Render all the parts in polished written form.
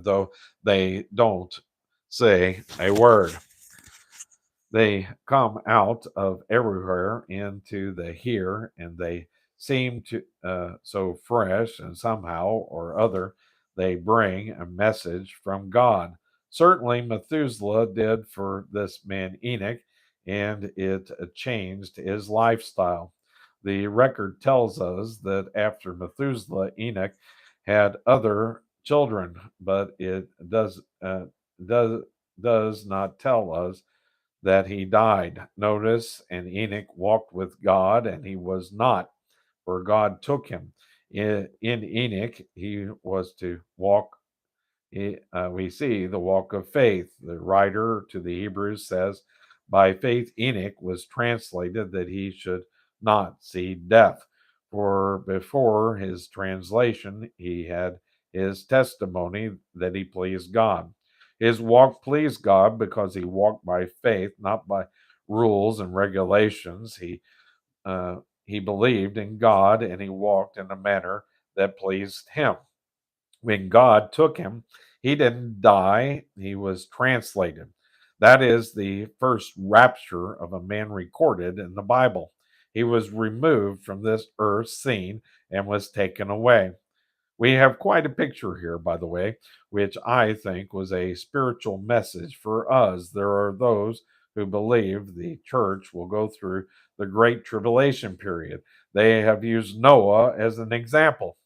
though they don't say a word. They come out of everywhere into the here, and they seem to so fresh, and somehow or other they bring a message from God. Certainly, Methuselah did for this man Enoch, and it changed his lifestyle. The record tells us that after Methuselah, Enoch had other children, but it does does not tell us that he died. Notice, and Enoch walked with God, and he was not, for God took him. In Enoch, he was to walk. We see the walk of faith. The writer to the Hebrews says, by faith, Enoch was translated that he should not see death. For before his translation, he had his testimony that he pleased God. His walk pleased God because he walked by faith, not by rules and regulations. He believed in God, and he walked in a manner that pleased him. When God took him, he didn't die, he was translated. That is the first rapture of a man recorded in the Bible. He was removed from this earth scene and was taken away. We have quite a picture here, by the way, which I think was a spiritual message for us. There are those who believe the church will go through the Great Tribulation period. They have used Noah as an example.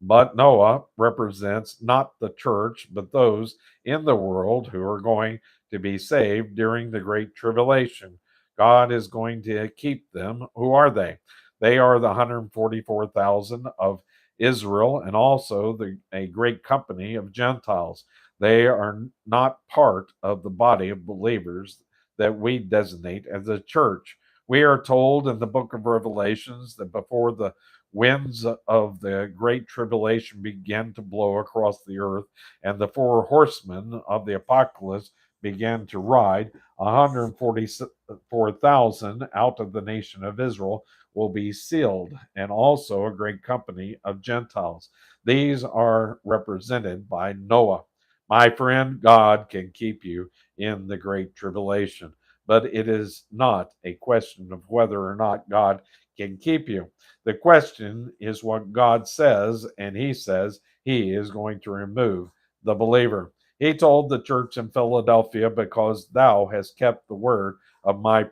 But Noah represents not the church, but those in the world who are going to be saved during the Great Tribulation. God is going to keep them. Who are they? They are the 144,000 of Israel and also a great company of Gentiles. They are not part of the body of believers that we designate as a church. We are told in the book of Revelations that before the winds of the great tribulation began to blow across the earth, and the four horsemen of the apocalypse began to ride. 144,000 out of the nation of Israel will be sealed, and also a great company of Gentiles. These are represented by Noah. My friend, God can keep you in the great tribulation, but it is not a question of whether or not God can keep you. The question is what God says, and He says He is going to remove the believer. He told the church in Philadelphia, because thou hast kept the word of my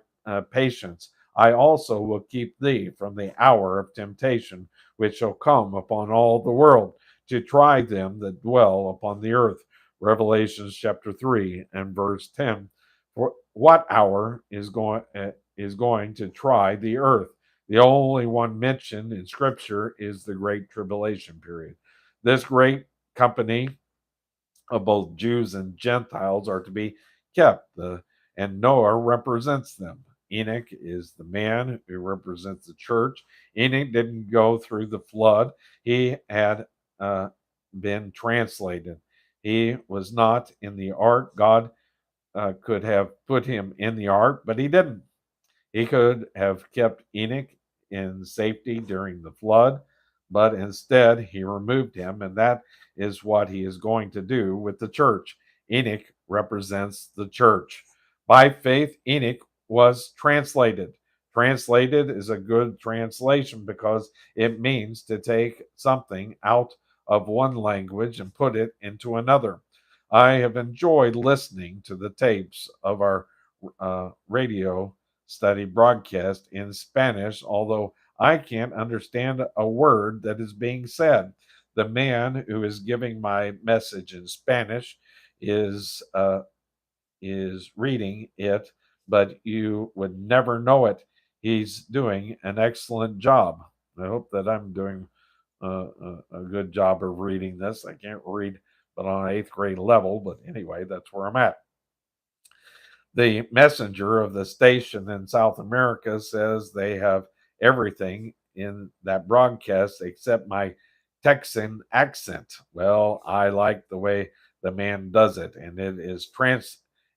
patience, I also will keep thee from the hour of temptation, which shall come upon all the world to try them that dwell upon the earth. Revelations chapter 3 and verse 10. For what hour is going to try the earth? The only one mentioned in Scripture is the Great Tribulation period. This great company of both Jews and Gentiles are to be kept, and Noah represents them. Enoch is the man who represents the church. Enoch didn't go through the flood, he had uh, been translated. He was not in the ark. God could have put him in the ark, but he didn't. He could have kept Enoch in safety during the flood, but instead he removed him, and that is what he is going to do with the church. Enoch represents the church. By faith, Enoch was translated. Translated is a good translation because it means to take something out of one language and put it into another. I have enjoyed listening to the tapes of our radio study broadcast in Spanish, although I can't understand a word that is being said. The man who is giving my message in Spanish is uh, is reading it, but you would never know it. He's doing an excellent job. I hope that I'm doing a good job of reading this. I can't read, but on an eighth grade level. But anyway, that's where I'm at. The messenger of the station in South America says they have everything in that broadcast except my Texan accent. Well, I like the way the man does it, and it is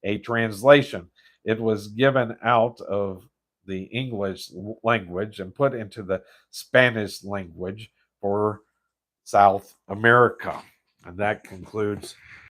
a translation. It was given out of the English language and put into the Spanish language for South America. And that concludes